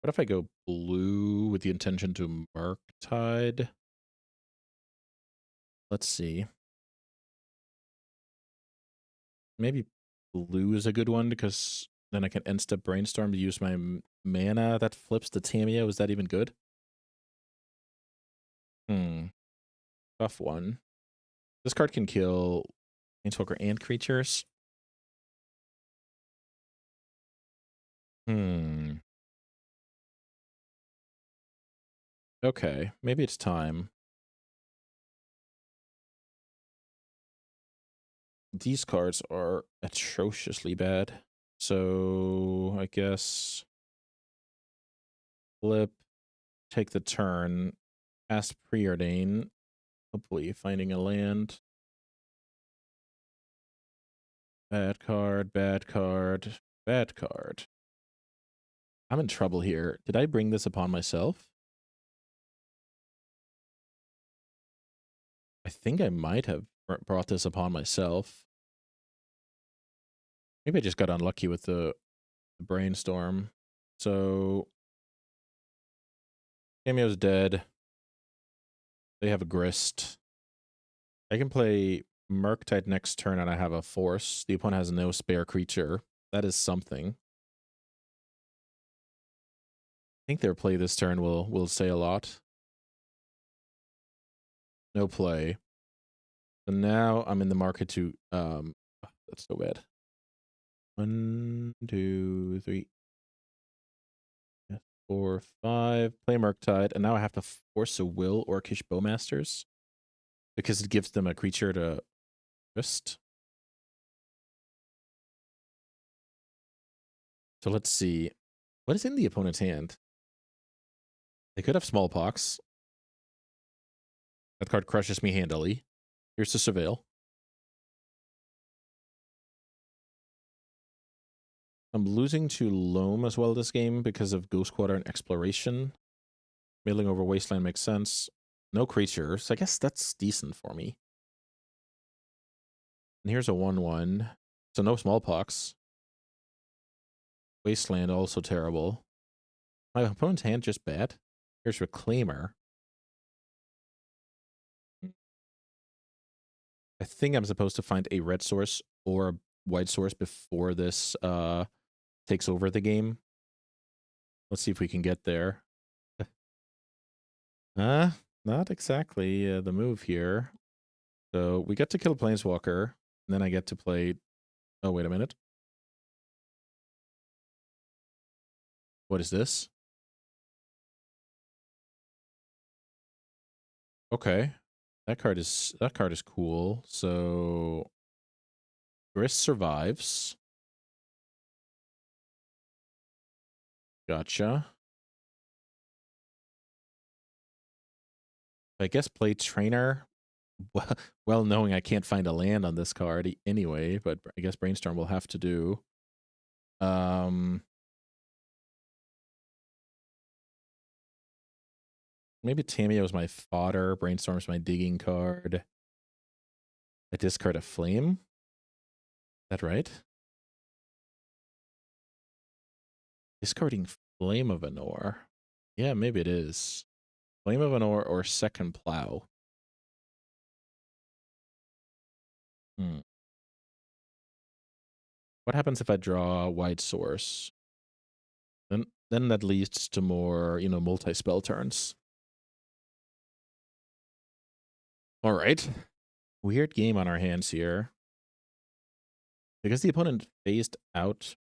What if I go blue with the intention to Murktide? Let's see. Maybe blue is a good one, because then I can end step Brainstorm to use my mana that flips the Tamiyo. Is that even good? Tough one. This card can kill Planeswalker and creatures. Okay, maybe it's time. These cards are atrociously bad. So I guess flip, take the turn, cast Preordain, hopefully finding a land. Bad card, bad card, bad card. I'm in trouble here. Did I bring this upon myself? I think I might have brought this upon myself. Maybe I just got unlucky with the brainstorm. So Camio's dead. They have a Grist. I can play Murktide next turn and I have a Force. The opponent has no spare creature. That is something. I think their play this turn will say a lot. No play. So now I'm in the market to that's so bad. 1, 2, 3, 4, 5. Play Murktide, and now I have to force a Will Orcish Bowmasters because it gives them a creature to twist. So let's see. What is in the opponent's hand? They could have Smallpox. That card crushes me handily. Here's the Surveil. I'm losing to Loam as well this game because of Ghost Quarter and Exploration. Milling over Wasteland makes sense. No creatures. I guess that's decent for me. And here's a 1/1. So no Smallpox. Wasteland also terrible. My opponent's hand just bad. Here's Reclaimer. I think I'm supposed to find a red source or white source before this takes over the game. Let's see if we can get there. Not exactly the move here. So we get to kill Planeswalker, and then I get to play... Oh, wait a minute. What is this? Okay. That card is cool. So Grist survives. Gotcha. I guess play Trainer. Well, knowing I can't find a land on this card anyway, but I guess Brainstorm will have to do. Maybe Tameo is my fodder. Brainstorm's my digging card. I discard a flame. Is that right? Discarding Flame of Anor. Yeah, maybe it is. Flame of Anor or Second Plow. What happens if I draw White Source? Then that leads to more, multi-spell turns. All right. Weird game on our hands here. Because the opponent phased out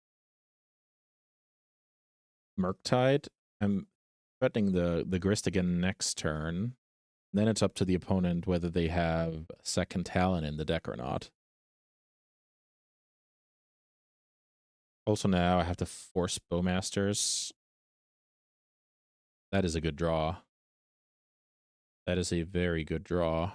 Murktide, I'm threatening the Grist again next turn. Then it's up to the opponent whether they have a second Talon in the deck or not. Also now I have to force Bowmasters. That is a good draw. That is a very good draw.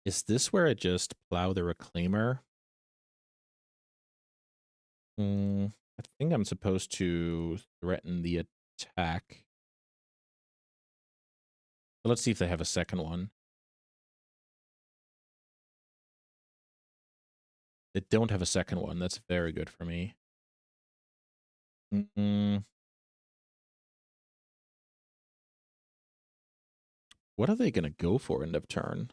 Is this where I just plow the Reclaimer? I think I'm supposed to threaten the attack. But let's see if they have a second one. They don't have a second one. That's very good for me. What are they going to go for end of turn?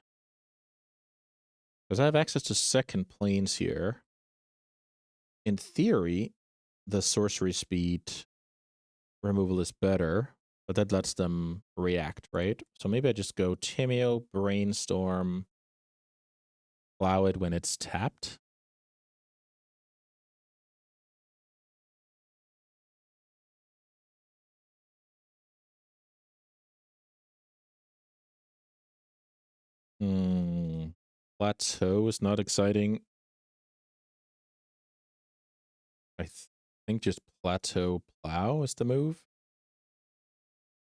Because I have access to second planes here. In theory, the sorcery speed removal is better, but that lets them react, right? So maybe I just go Timeo, Brainstorm, plow it when it's tapped. Plateau is not exciting. I think just Plateau Plow is the move.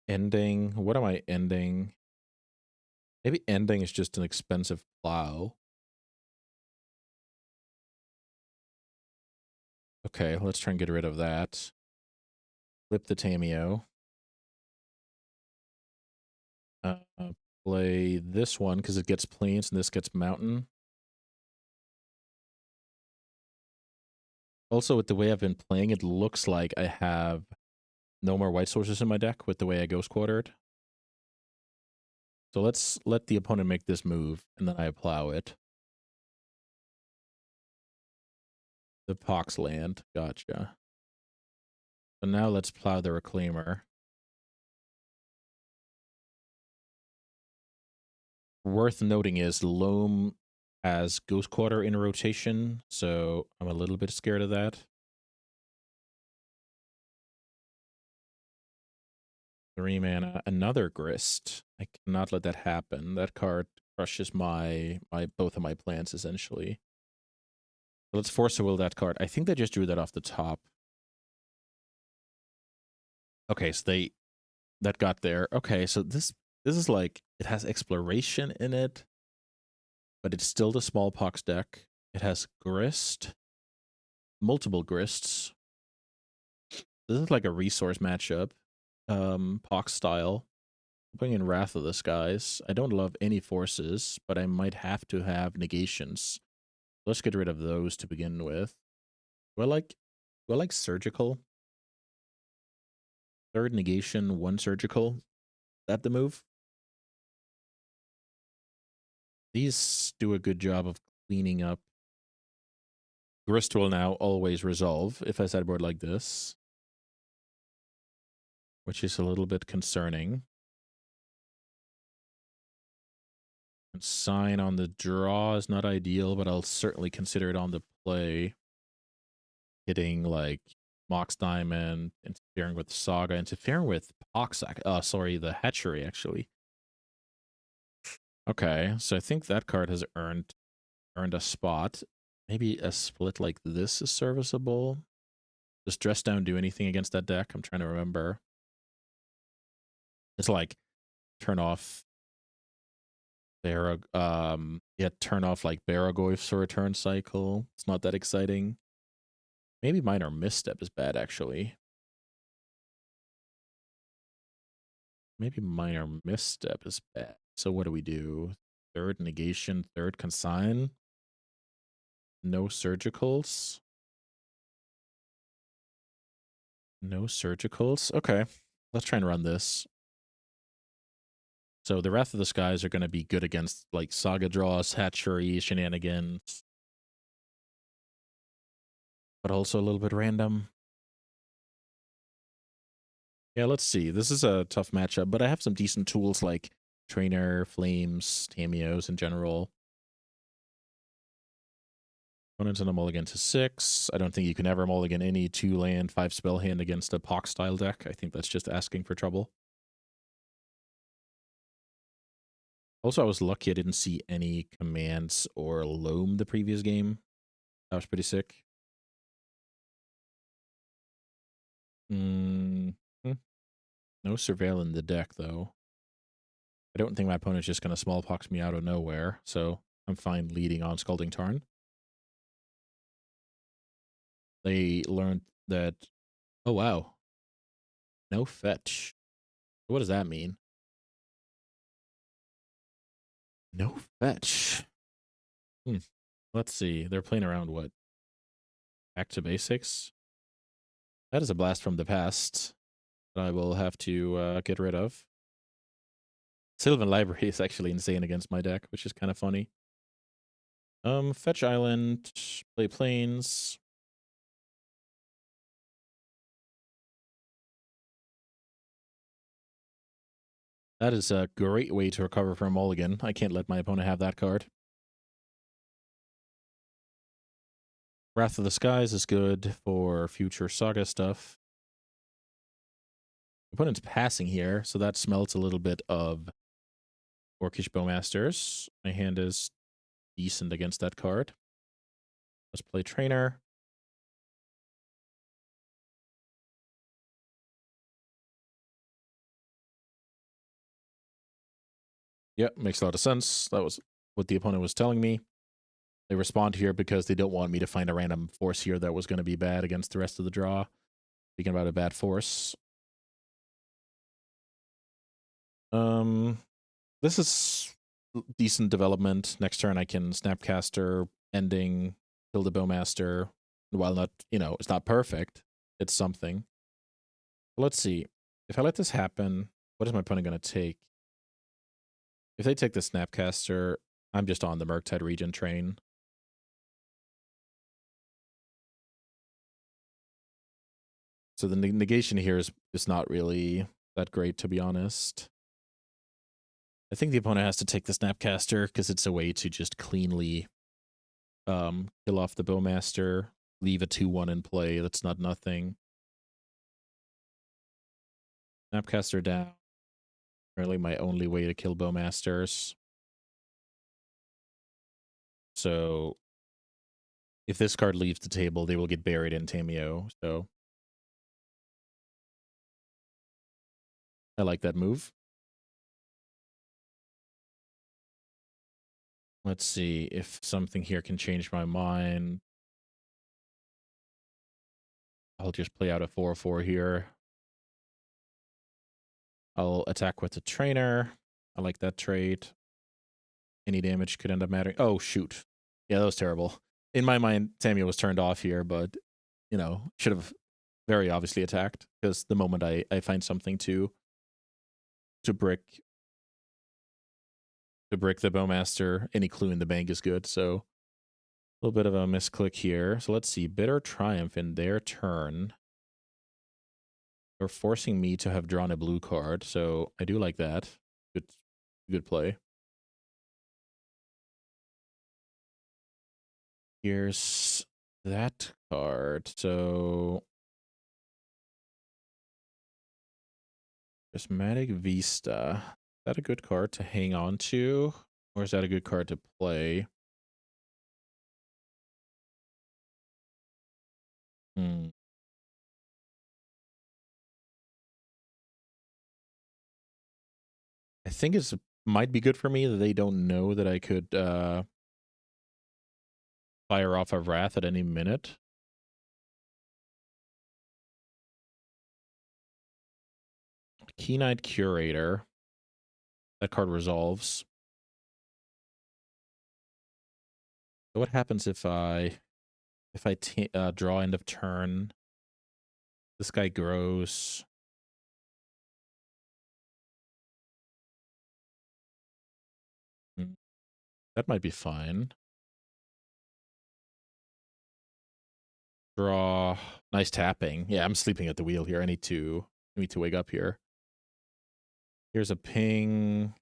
Ending. What am I ending? Maybe ending is just an expensive plow. Okay, let's try and get rid of that. Flip the Tameo. Play this one because it gets plains and this gets mountain. Also, with the way I've been playing, it looks like I have no more white sources in my deck with the way I ghost quartered. So let's let the opponent make this move, and then I plow it. The Pox land. Gotcha. So now let's plow the Reclaimer. Worth noting is Loam has Ghost Quarter in rotation, so I'm a little bit scared of that. 3 mana, another Grist. I cannot let that happen. That card crushes both of my plans essentially. So let's force a will that card. I think they just drew that off the top. Okay, so that got there. Okay, so this is like, it has exploration in it, but it's still the Smallpox deck. It has Grist, multiple Grists. This is like a resource matchup, Pox style. I'm putting in Wrath of the Skies. I don't love any forces, but I might have to have negations. Let's get rid of those to begin with. Do I like surgical? Third negation, 1 surgical. Is that the move? These do a good job of cleaning up. Grist will now always resolve if I sideboard like this, which is a little bit concerning. And sign on the draw is not ideal, but I'll certainly consider it on the play. Hitting like Mox Diamond, interfering with Saga, interfering with Poxac. Sorry, the Hatchery actually. Okay, so I think that card has earned a spot. Maybe a split like this is serviceable. Does Dress Down do anything against that deck? I'm trying to remember. It's like turn off turn off like Baragoyf's for a turn cycle. It's not that exciting. Maybe Minor Misstep is bad actually. Maybe Minor Misstep is bad. So what do we do? Third negation, third consign. No surgicals. No surgicals. Okay, let's try and run this. So the Wrath of the Skies are going to be good against like Saga draws, Hatchery, shenanigans, but also a little bit random. Yeah, let's see. This is a tough matchup, but I have some decent tools like Trainer, Flames, Tamios in general. Opponents in a mulligan to 6. I don't think you can ever mulligan any 2-land, 5-spell hand against a Pox style deck. I think that's just asking for trouble. Also, I was lucky I didn't see any commands or loam the previous game. That was pretty sick. No Surveil in the deck, though. I don't think my opponent's just going to smallpox me out of nowhere, so I'm fine leading on Scalding Tarn. They learned that... Oh, wow. No fetch. What does that mean? No fetch. Let's see. They're playing around what? Back to basics? That is a blast from the past that I will have to get rid of. Sylvan Library is actually insane against my deck, which is kind of funny. Fetch Island, play Plains. That is a great way to recover from mulligan. I can't let my opponent have that card. Wrath of the Skies is good for future Saga stuff. Opponent's passing here, so that smelts a little bit of Orcish Bowmasters. My hand is decent against that card. Let's play Trainer. Yep, makes a lot of sense. That was what the opponent was telling me. They respond here because they don't want me to find a random force here that was going to be bad against the rest of the draw. Speaking about a bad force. This is decent development. Next turn I can Snapcaster, Ending, kill the Bowmaster. While not, it's not perfect, it's something. Let's see. If I let this happen, what is my opponent going to take? If they take the Snapcaster, I'm just on the Murktide Region train. So the negation here is not really that great, to be honest. I think the opponent has to take the Snapcaster because it's a way to just cleanly kill off the Bowmaster, leave a 2-1 in play. That's not nothing. Snapcaster down. Really my only way to kill Bowmasters. So if this card leaves the table, they will get buried in Tameo. So I like that move. Let's see if something here can change my mind. I'll just play out a 4/4 here. I'll attack with the Trainer. I like that trade. Any damage could end up mattering. Oh, shoot. Yeah, that was terrible. In my mind, Samuel was turned off here, but, should have very obviously attacked because the moment I find something to to break the Bowmaster. Any clue in the bank is good, so a little bit of a misclick here. So let's see. Bitter Triumph in their turn. They're forcing me to have drawn a blue card, so I do like that. Good play. Here's that card. So Prismatic Vista. Is that a good card to hang on to? Or is that a good card to play? Hmm. I think it might be good for me that they don't know that I could fire off a Wrath at any minute. Keen-Eyed Curator. That card resolves. So what happens if I draw end of turn? This guy grows. That might be fine. Draw. Nice tapping. Yeah, I'm sleeping at the wheel here. I need to wake up here. Here's a ping.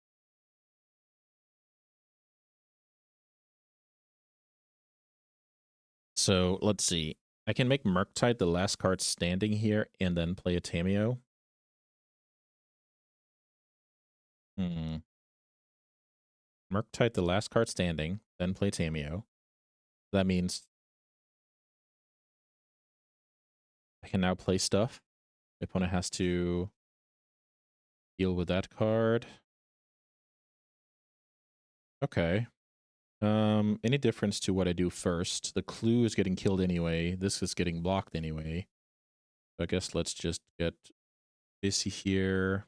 So let's see. I can make Murktide the last card standing here and then play a Tamiyo. Murktide the last card standing, then play Tamiyo. That means I can now play stuff. My opponent has to deal with that card. Okay. Any difference to what I do first? The clue is getting killed anyway. This is getting blocked anyway. So I guess let's just get busy here.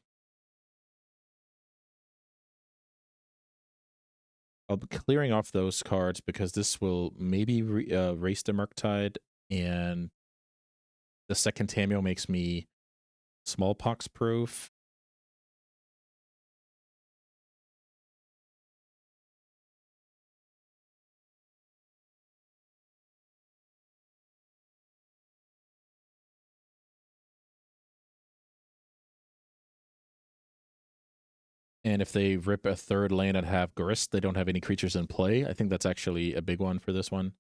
I'll be clearing off those cards because this will maybe race the Murktide, and the second Tamiyo makes me smallpox proof. And if they rip a third land and have Grist, they don't have any creatures in play. I think that's actually a big one for this one.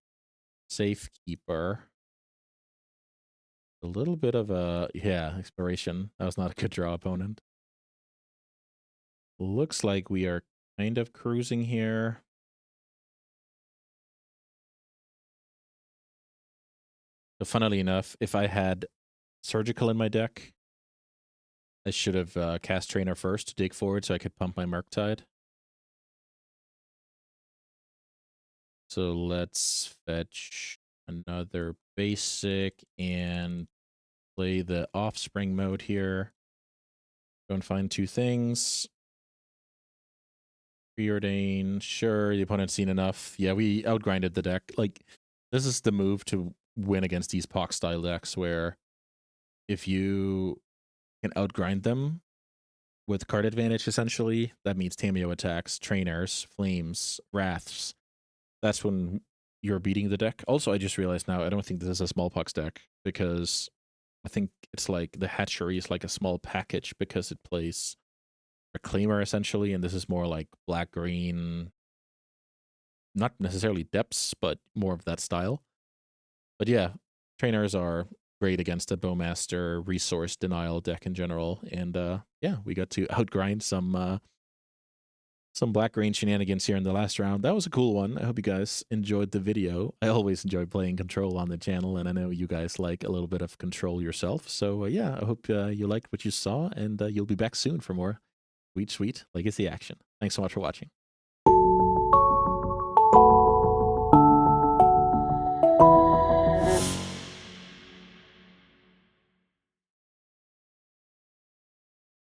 Safekeeper. A little bit of a, yeah, Exploration. That was not a good draw opponent. Looks like we are kind of cruising here. So funnily enough, if I had Surgical in my deck, I should have cast Trainer first to dig forward so I could pump my Murktide. So let's fetch another basic and play the Offspring mode here. Go and find two things. Preordain, sure, the opponent's seen enough. Yeah, we outgrinded the deck. Like, this is the move to win against these Pox style decks where if you can outgrind them with card advantage, essentially, that means Tamiyo attacks, Trainers, Flames, Wraths. That's when you're beating the deck. Also, I just realized now, I don't think this is a Smallpox deck because I think it's like the Hatchery is like a small package because it plays Reclaimer essentially, and this is more like black-green, not necessarily depths, but more of that style. But yeah, Trainers are great against a Bowmaster resource denial deck in general, and yeah, we got to outgrind some black-green shenanigans here in the last round. That was a cool one. I hope you guys enjoyed the video. I always enjoy playing Control on the channel, and I know you guys like a little bit of Control yourself. So yeah, I hope you liked what you saw, and you'll be back soon for more sweet Legacy action. Thanks so much for watching.